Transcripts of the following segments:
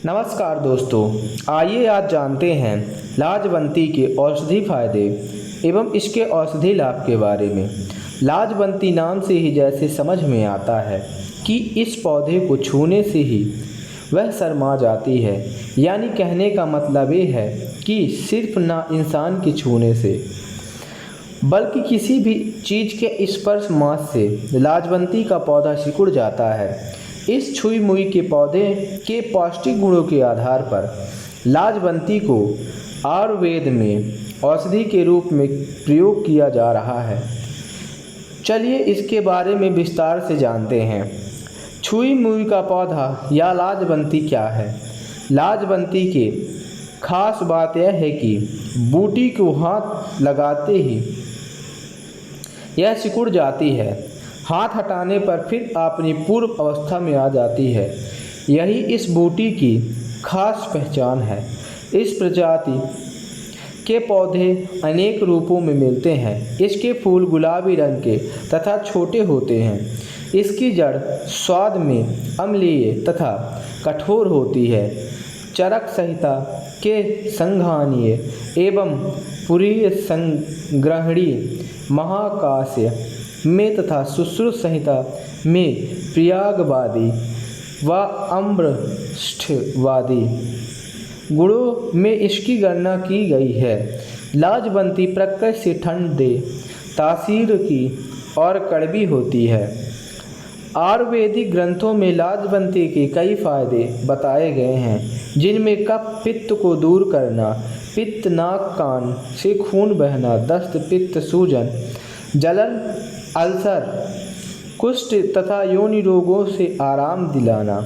नमस्कार दोस्तों, आइए आज जानते हैं लाजवंती के औषधि फायदे एवं इसके औषधि लाभ के बारे में। लाजवंती नाम से ही जैसे समझ में आता है कि इस पौधे को छूने से ही वह शर्मा जाती है, यानी कहने का मतलब ये है कि सिर्फ ना इंसान के छूने से बल्कि किसी भी चीज़ के स्पर्श मात्र से लाजवंती का पौधा सिकुड़ जाता है। इस छुई मुई के पौधे के पौष्टिक गुणों के आधार पर लाजवंती को आयुर्वेद में औषधि के रूप में प्रयोग किया जा रहा है। चलिए इसके बारे में विस्तार से जानते हैं। छुई मुई का पौधा या लाजवंती क्या है? लाजवंती की खास बात यह है कि बूटी को हाथ लगाते ही यह सिकुड़ जाती है, हाथ हटाने पर फिर अपनी पूर्व अवस्था में आ जाती है। यही इस बूटी की खास पहचान है। इस प्रजाति के पौधे अनेक रूपों में मिलते हैं। इसके फूल गुलाबी रंग के तथा छोटे होते हैं। इसकी जड़ स्वाद में अम्लीय तथा कठोर होती है। चरक संहिता के संघानीय एवं पुरीय संग्रहणी महाकास्य में तथा सुश्रुत संहिता में प्रयागवादी व अम्रष्ठवादी गुणों में इसकी गणना की गई है। लाजवंती प्रकृति से ठंड दे तासीर की और कड़वी होती है। आयुर्वेदिक ग्रंथों में लाजवंती के कई फायदे बताए गए हैं, जिनमें कफ पित्त को दूर करना, पित्त नाक कान से खून बहना, दस्त पित्त सूजन, जलन, अल्सर, कुष्ठ तथा योनि रोगों से आराम दिलाना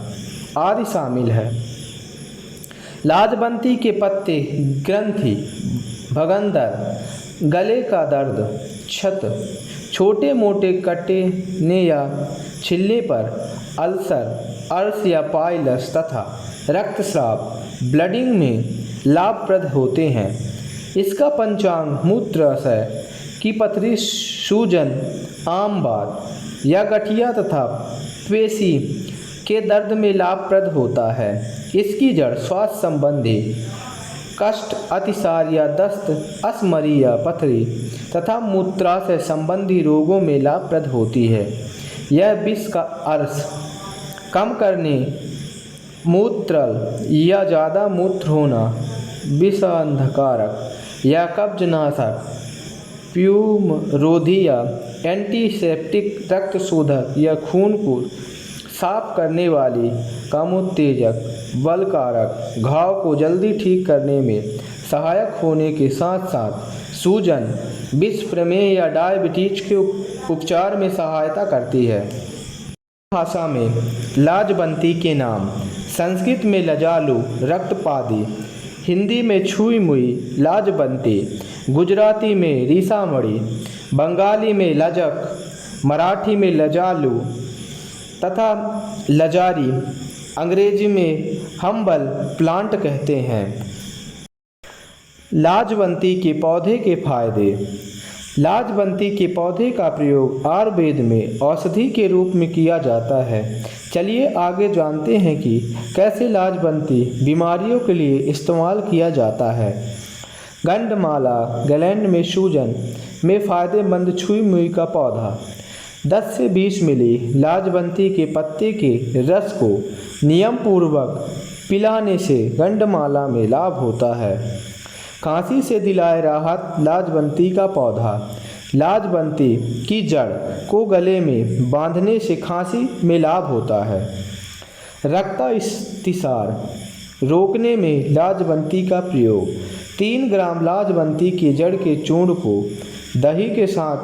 आदि शामिल है। लाजवंती के पत्ते ग्रंथि, भगंदर, गले का दर्द, क्षत, छोटे मोटे कटने या छिलने पर, अल्सर, अर्श या पाइलस तथा रक्तस्राव, ब्लीडिंग में लाभप्रद होते हैं। इसका पंचांग मूत्राशय की पथरी, सूजन, आम बात या गठिया तथा पेशी के दर्द में लाभप्रद होता है। इसकी जड़ स्वास्थ्य संबंधी कष्ट, अतिसार या दस्त, असमरी या पथरी तथा मूत्राशय संबंधी रोगों में लाभप्रद होती है। यह विष का अर्श कम करने, मूत्रल या ज़्यादा मूत्र होना, विषांधकारक या कब्जनाशक, प्यूमरोधी या एंटीसेप्टिक, रक्त शोधक या खून को साफ करने वाली, कामोत्तेजक, बलकारक, घाव को जल्दी ठीक करने में सहायक होने के साथ साथ सूजन, विष प्रमेह या डायबिटीज के उपचार में सहायता करती है। भाषा में लाजवंती के नाम: संस्कृत में लजालू, रक्तपादी, हिंदी में छुई मुई, लाजवंती, गुजराती में रीसामणी, बंगाली में लजक, मराठी में लजालू तथा लजारी, अंग्रेजी में हम्बल प्लांट कहते हैं। लाजवंती के पौधे के फायदे। लाजवंती के पौधे का प्रयोग आयुर्वेद में औषधि के रूप में किया जाता है। चलिए आगे जानते हैं कि कैसे लाजवंती बीमारियों के लिए इस्तेमाल किया जाता है। गंधमाला, गलैंड में सूजन में फ़ायदेमंद छुई मुई का पौधा। 10 से 20 मिली लाजवंती के पत्ते के रस को नियम पूर्वक पिलाने से गंधमाला में लाभ होता है। खांसी से दिलाए राहत लाजवंती का पौधा। लाजवंती की जड़ को गले में बांधने से खांसी में लाभ होता है। रक्तातिसार रोकने में लाजवंती का प्रयोग। 3 ग्राम लाजवंती की जड़ के चूर्ण को दही के साथ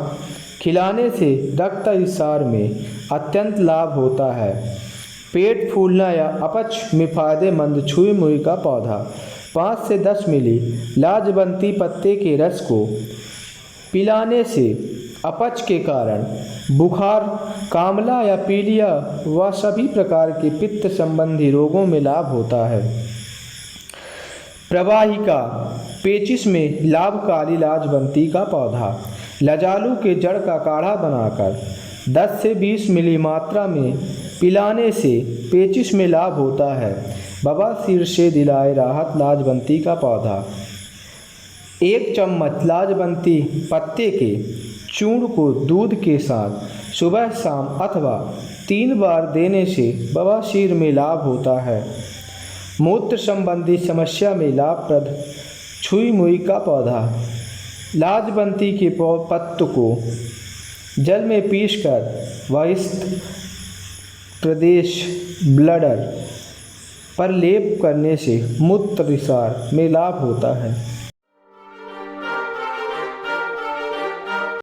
खिलाने से रक्तातिसार में अत्यंत लाभ होता है। पेट फूलना या अपच में फ़ायदेमंद छुई मुई का पौधा। 5 से 10 मिली लाजवंती पत्ते के रस को पिलाने से अपच के कारण बुखार, कामला या पीलिया व सभी प्रकार के पित्त संबंधी रोगों में लाभ होता है। प्रवाहिका, पेचिश में लाभकारी लाजवंती का पौधा। लजालू के जड़ का काढ़ा बनाकर 10 से 20 मिली मात्रा में पिलाने से पेचिश में लाभ होता है। बवासीर से दिलाए राहत लाजवंती का पौधा। 1 चम्मच लाजवंती पत्ते के चूर्ण को दूध के साथ सुबह शाम अथवा 3 बार देने से बवासीर में लाभ होता है। मूत्र संबंधी समस्या में लाभप्रद छुई मुई का पौधा। लाजवंती के पत्त को जल में पीसकर वयस्क प्रदेश ब्लडर पर लेप करने से मूत्र रिसाव में लाभ होता है।